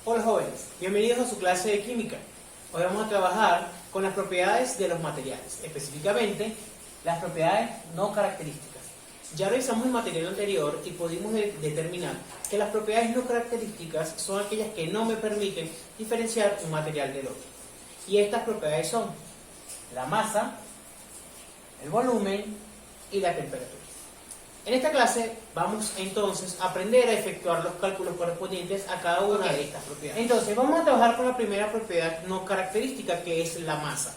Hola jóvenes, bienvenidos a su clase de química. Hoy vamos a trabajar con las propiedades de los materiales, específicamente las propiedades no características. Ya revisamos el material anterior y pudimos determinar que las propiedades no características son aquellas que no me permiten diferenciar un material del otro. Y estas propiedades son la masa, el volumen y la temperatura. En esta clase vamos entonces a aprender a efectuar los cálculos correspondientes a cada una de estas propiedades. Entonces vamos a trabajar con la primera propiedad no característica, que es la masa.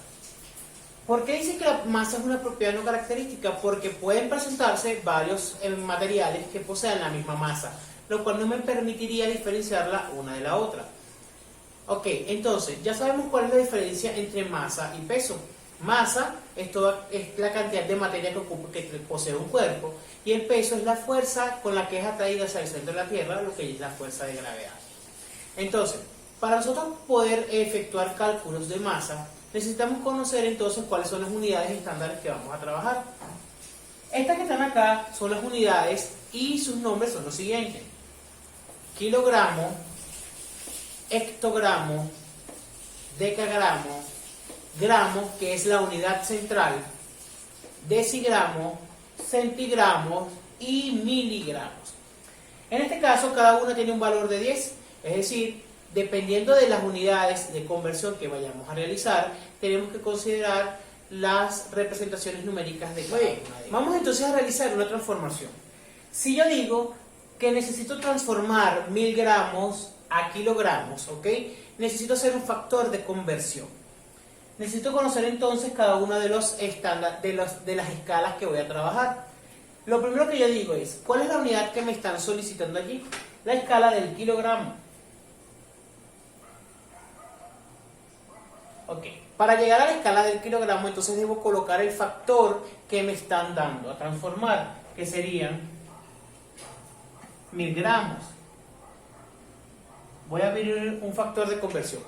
¿Por qué dice que la masa es una propiedad no característica? Porque pueden presentarse varios materiales que posean la misma masa, lo cual no me permitiría diferenciarla una de la otra. Ok, entonces ya sabemos cuál es la diferencia entre masa y peso. Masa es la cantidad de materia que posee un cuerpo, y el peso es la fuerza con la que es atraída hacia el centro de la Tierra, lo que es la fuerza de gravedad. Entonces, para nosotros poder efectuar cálculos de masa, necesitamos conocer entonces cuáles son las unidades estándares que vamos a trabajar. Estas que están acá son las unidades y sus nombres son los siguientes: kilogramo, hectogramo, decagramo, gramo, que es la unidad central, decigramo, centigramos y miligramos. En este caso cada una tiene un valor de 10, es decir, dependiendo de las unidades de conversión que vayamos a realizar, tenemos que considerar las representaciones numéricas de cada una de ellas. Vamos entonces a realizar una transformación. Si yo digo que necesito transformar 1000 gramos a kilogramos, ¿ok? Necesito hacer un factor de conversión. Necesito conocer entonces cada una de los estándares de las escalas que voy a trabajar. Lo primero que yo digo es, ¿cuál es la unidad que me están solicitando aquí? La escala del kilogramo. Ok, para llegar a la escala del kilogramo, entonces debo colocar el factor que me están dando a transformar, que serían 1000 gramos. Voy a abrir un factor de conversión.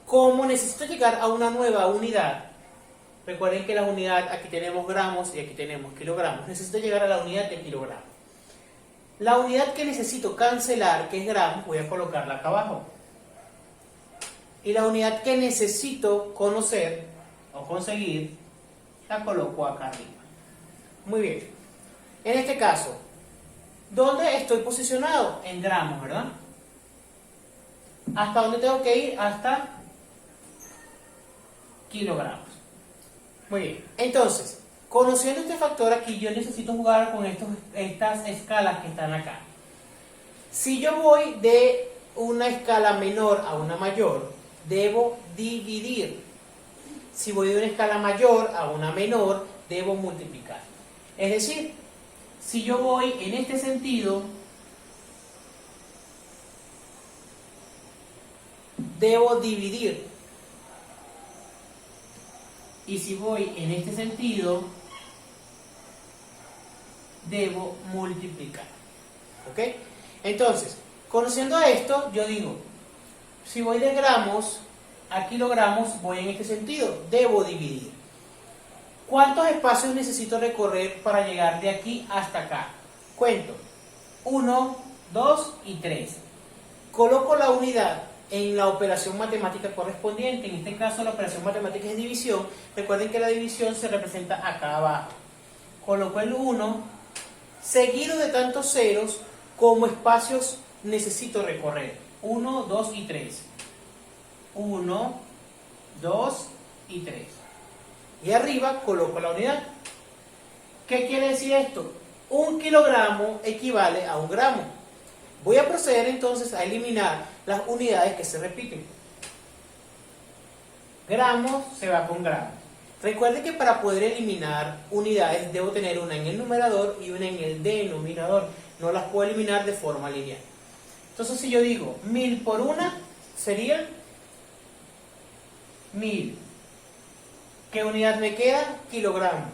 Como necesito llegar a una nueva unidad, recuerden que la unidad, aquí tenemos gramos y aquí tenemos kilogramos, necesito llegar a la unidad de kilogramo. La unidad que necesito cancelar, que es gramos, voy a colocarla acá abajo. Y la unidad que necesito conocer o conseguir, la coloco acá arriba. Muy bien. En este caso, ¿dónde estoy posicionado? En gramos, ¿verdad? ¿Hasta dónde tengo que ir? Hasta kilogramos. Muy bien. Entonces, conociendo este factor aquí, yo necesito jugar con estas escalas que están acá. Si yo voy de una escala menor a una mayor, debo dividir. Si voy de una escala mayor a una menor, debo multiplicar. Es decir, si yo voy en este sentido, debo dividir. Y si voy en este sentido, debo multiplicar. ¿Ok? Entonces, conociendo esto, yo digo, si voy de gramos a kilogramos, voy en este sentido, debo dividir. ¿Cuántos espacios necesito recorrer para llegar de aquí hasta acá? Cuento. 1, 2 y 3. Coloco la unidad en la operación matemática correspondiente. En este caso la operación matemática es división. Recuerden que la división se representa acá abajo. Coloco el 1 seguido de tantos ceros como espacios necesito recorrer. 1, 2 y 3. 1, 2 y 3. Y arriba coloco la unidad. ¿Qué quiere decir esto? 1 kilogramo equivale a 1 gramo. Voy a proceder entonces a eliminar las unidades que se repiten. Gramos se va con gramos. Recuerden que para poder eliminar unidades debo tener una en el numerador y una en el denominador. No las puedo eliminar de forma lineal. Entonces si yo digo 1000 por una, sería 1000. ¿Qué unidad me queda? Kilogramos.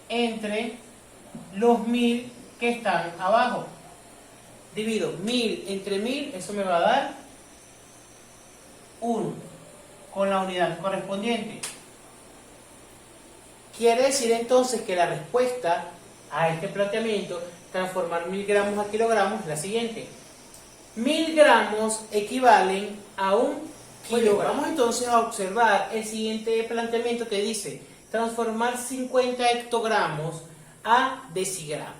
Entre los 1000 que están abajo. Divido 1000 entre 1000, eso me va a dar 1 con la unidad correspondiente. Quiere decir entonces que la respuesta a este planteamiento, transformar 1000 gramos a kilogramos, es la siguiente. 1000 gramos equivalen a 1 kg. Vamos entonces a observar el siguiente planteamiento que dice transformar 50 hectogramos a decigramos.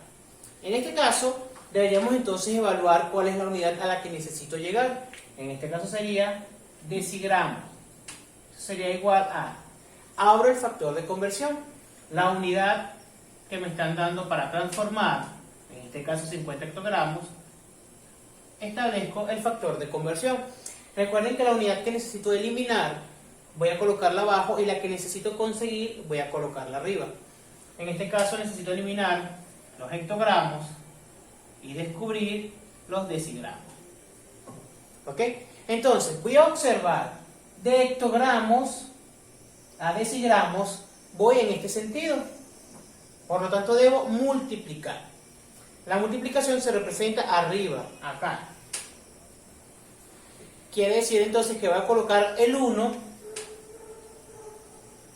En este caso, deberíamos entonces evaluar cuál es la unidad a la que necesito llegar. En este caso sería decigramos. Eso sería igual a, abro el factor de conversión, la unidad que me están dando para transformar, en este caso 50 hectogramos, establezco el factor de conversión. Recuerden que la unidad que necesito eliminar voy a colocarla abajo y la que necesito conseguir voy a colocarla arriba. En este caso necesito eliminar los hectogramos y descubrir los decigramos. ¿Ok? Entonces voy a observar de hectogramos a decigramos, voy en este sentido. Por lo tanto debo multiplicar. La multiplicación se representa arriba, acá. Quiere decir entonces que voy a colocar el 1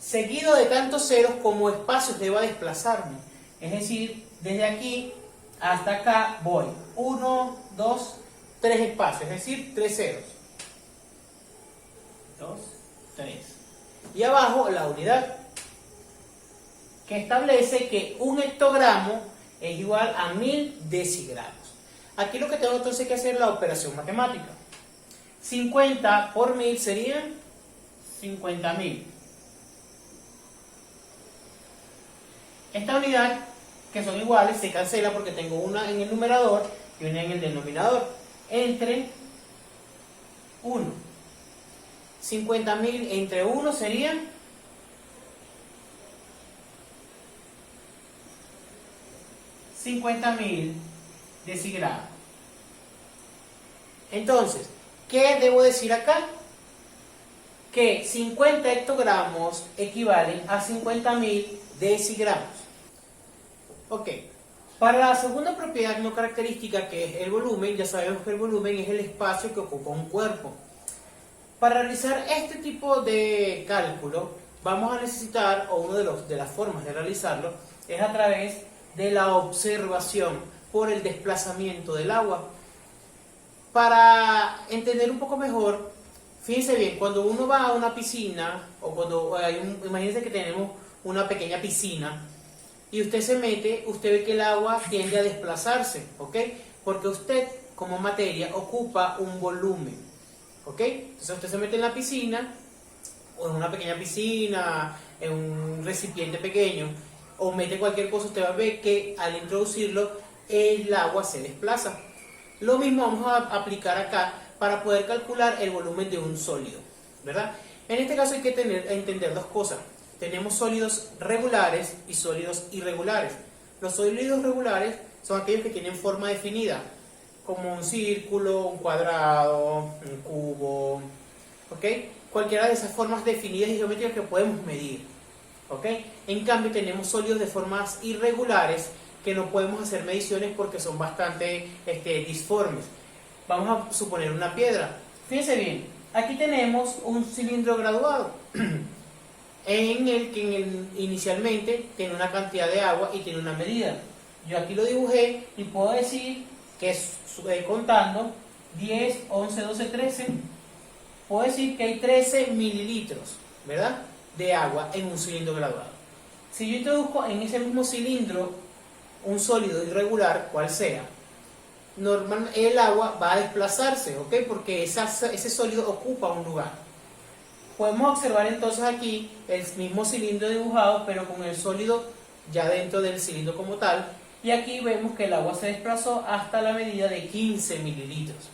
seguido de tantos ceros como espacios deba desplazarme. Es decir, desde aquí hasta acá voy 1, 2, 3 espacios, es decir, 3 ceros. 2, 3. Y abajo la unidad, que establece que un hectogramo es igual a 1000 decigramos. Aquí lo que tengo entonces que hacer es la operación matemática. 50 por 1000 serían 50.000. Esta unidad, que son iguales, se cancela porque tengo una en el numerador y una en el denominador. Entre 1. 50.000 entre 1 serían 50.000 decigramos. Entonces, ¿qué debo decir acá? Que 50 hectogramos equivalen a 50.000 decigramos. Ok. Para la segunda propiedad no característica, que es el volumen, ya sabemos que el volumen es el espacio que ocupa un cuerpo. Para realizar este tipo de cálculo, vamos a necesitar, o una de las formas de realizarlo, es a través de la observación por el desplazamiento del agua. Para entender un poco mejor, fíjense bien, cuando uno va a una piscina, o cuando imagínense que tenemos una pequeña piscina, y usted se mete, usted ve que el agua tiende a desplazarse, ¿ok? Porque usted, como materia, ocupa un volumen, ¿ok? Entonces usted se mete en la piscina, o en una pequeña piscina, en un recipiente pequeño, o mete cualquier cosa, usted va a ver que al introducirlo, el agua se desplaza. Lo mismo vamos a aplicar acá para poder calcular el volumen de un sólido, ¿verdad? En este caso hay que entender dos cosas. Tenemos sólidos regulares y sólidos irregulares. Los sólidos regulares son aquellos que tienen forma definida, como un círculo, un cuadrado, un cubo, ¿ok? Cualquiera de esas formas definidas y geométricas que podemos medir, ¿ok? En cambio tenemos sólidos de formas irregulares que no podemos hacer mediciones porque son bastante disformes. Vamos a suponer una piedra. Fíjense bien, aquí tenemos un cilindro graduado en el que inicialmente tiene una cantidad de agua y tiene una medida. Yo aquí lo dibujé y puedo decir que contando 10, 11, 12, 13, puedo decir que hay 13 mililitros, ¿verdad?, de agua en un cilindro graduado. Si yo introduzco en ese mismo cilindro un sólido irregular, cual sea, el agua va a desplazarse, ¿ok? Porque ese sólido ocupa un lugar. Podemos observar entonces aquí el mismo cilindro dibujado, pero con el sólido ya dentro del cilindro como tal, y aquí vemos que el agua se desplazó hasta la medida de 15 mililitros.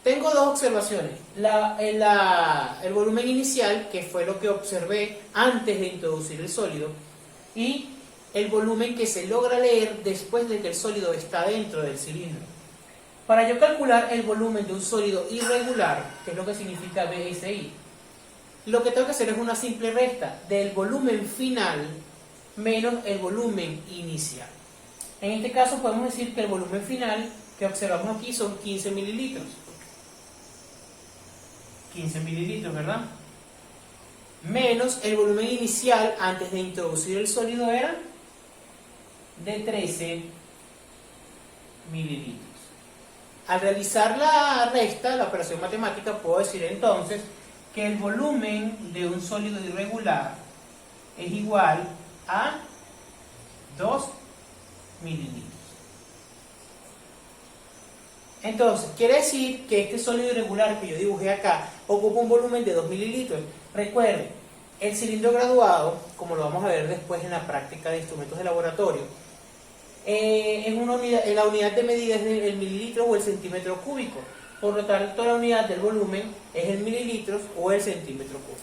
Tengo dos observaciones. El volumen inicial, que fue lo que observé antes de introducir el sólido, y el volumen que se logra leer después de que el sólido está dentro del cilindro. Para yo calcular el volumen de un sólido irregular, que es lo que significa BSI, lo que tengo que hacer es una simple resta del volumen final menos el volumen inicial. En este caso podemos decir que el volumen final que observamos aquí son 15 mililitros. 15 mililitros, ¿verdad? Menos el volumen inicial antes de introducir el sólido era de 13 mililitros. Al realizar la resta, la operación matemática, puedo decir entonces que el volumen de un sólido irregular es igual a 2 mililitros. Entonces, quiere decir que este sólido irregular que yo dibujé acá ocupa un volumen de 2 mililitros. Recuerden, el cilindro graduado, como lo vamos a ver después en la práctica de instrumentos de laboratorio, es una unidad, la unidad de medida es el mililitro o el centímetro cúbico. Por lo tanto, la unidad del volumen es el mililitros o el centímetro cúbico.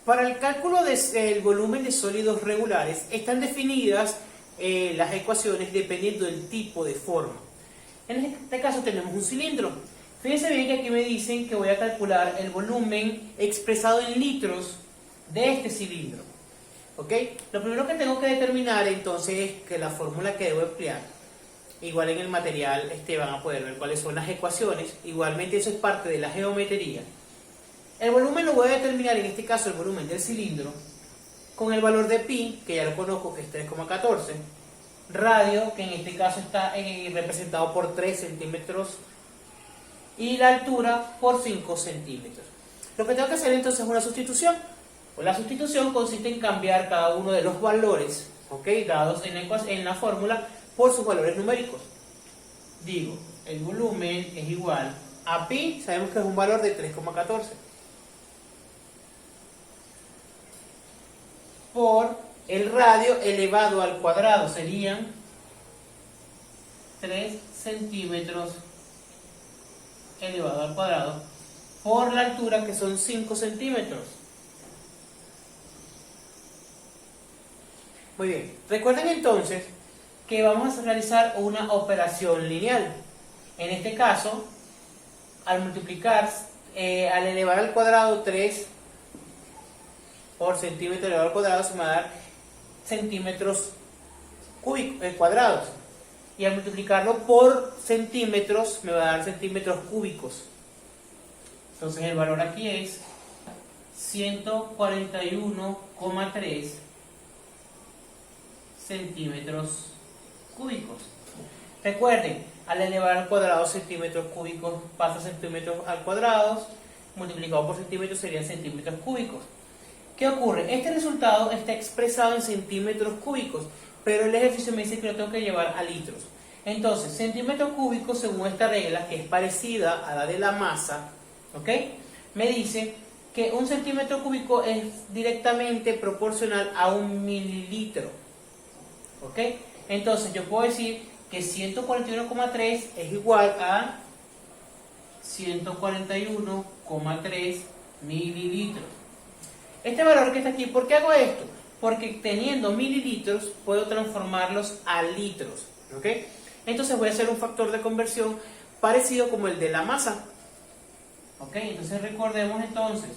Para el cálculo del volumen de sólidos regulares están definidas las ecuaciones dependiendo del tipo de forma. En este caso tenemos un cilindro. Fíjense bien que aquí me dicen que voy a calcular el volumen expresado en litros de este cilindro. ¿Ok? Lo primero que tengo que determinar entonces es que la fórmula que debo emplear, igual en el material van a poder ver cuáles son las ecuaciones, igualmente eso es parte de la geometría. El volumen lo voy a determinar, en este caso el volumen del cilindro, con el valor de pi, que ya lo conozco, que es 3,14, radio, que en este caso está representado por 3 centímetros, y la altura por 5 centímetros. Lo que tengo que hacer entonces es una sustitución. La sustitución consiste en cambiar cada uno de los valores, dados en la fórmula por sus valores numéricos. Digo, el volumen es igual a pi, sabemos que es un valor de 3,14, por el radio elevado al cuadrado, serían 3 centímetros elevado al cuadrado, por la altura, que son 5 centímetros. Muy bien, recuerden entonces que vamos a realizar una operación lineal. En este caso, al multiplicar, al elevar al cuadrado 3 por centímetro elevado al cuadrado, se me va a dar centímetros cuadrados. Y al multiplicarlo por centímetros, me va a dar centímetros cúbicos. Entonces el valor aquí es 141,3 centímetros cúbicos. Recuerden, al elevar al cuadrado centímetros cúbicos pasa centímetros al cuadrado, multiplicado por centímetros serían centímetros cúbicos. ¿Qué ocurre? Este resultado está expresado en centímetros cúbicos, pero el ejercicio me dice que lo tengo que llevar a litros. Entonces, centímetros cúbicos, según esta regla, que es parecida a la de la masa, me dice que un centímetro cúbico es directamente proporcional a un mililitro. Entonces, yo puedo decir que 141,3 es igual a 141,3 mililitros. Este valor que está aquí, ¿por qué hago esto? Porque teniendo mililitros puedo transformarlos a litros. Entonces voy a hacer un factor de conversión parecido como el de la masa. Entonces recordemos entonces,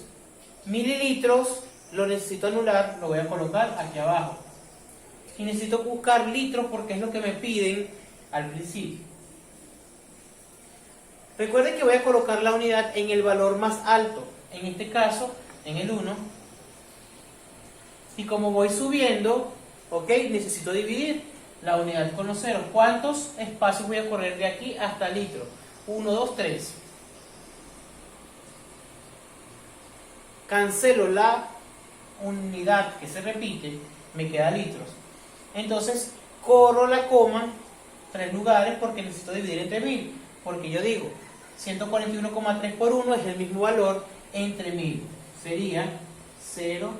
mililitros lo necesito anular, lo voy a colocar aquí abajo. Y necesito buscar litros porque es lo que me piden al principio. Recuerden que voy a colocar la unidad en el valor más alto, en este caso en el 1. Y como voy subiendo, necesito dividir la unidad con los ceros. ¿Cuántos espacios voy a correr de aquí hasta litro? 1, 2, 3. Cancelo la unidad que se repite, me queda litros. Entonces corro la coma 3 lugares porque necesito dividir entre 1000. Porque yo digo, 141,3 por 1 es el mismo valor entre 1000. Sería 0,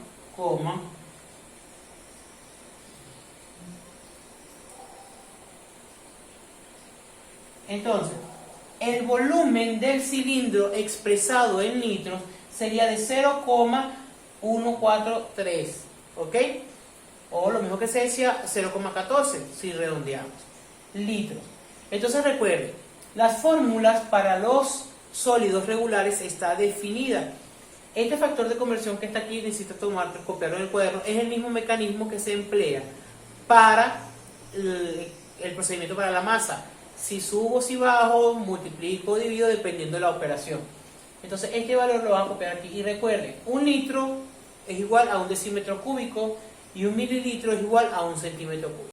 entonces, el volumen del cilindro expresado en litros sería de 0,143, o lo mismo que se decía 0,14 si redondeamos, litros. Entonces recuerden, las fórmulas para los sólidos regulares está definida. Este factor de conversión que está aquí, necesito copiarlo en el cuaderno, es el mismo mecanismo que se emplea para el procedimiento para la masa. Si subo, si bajo, multiplico, divido dependiendo de la operación. Entonces este valor lo van a copiar aquí. Y recuerden, un litro es igual a un decímetro cúbico y un mililitro es igual a un centímetro cúbico.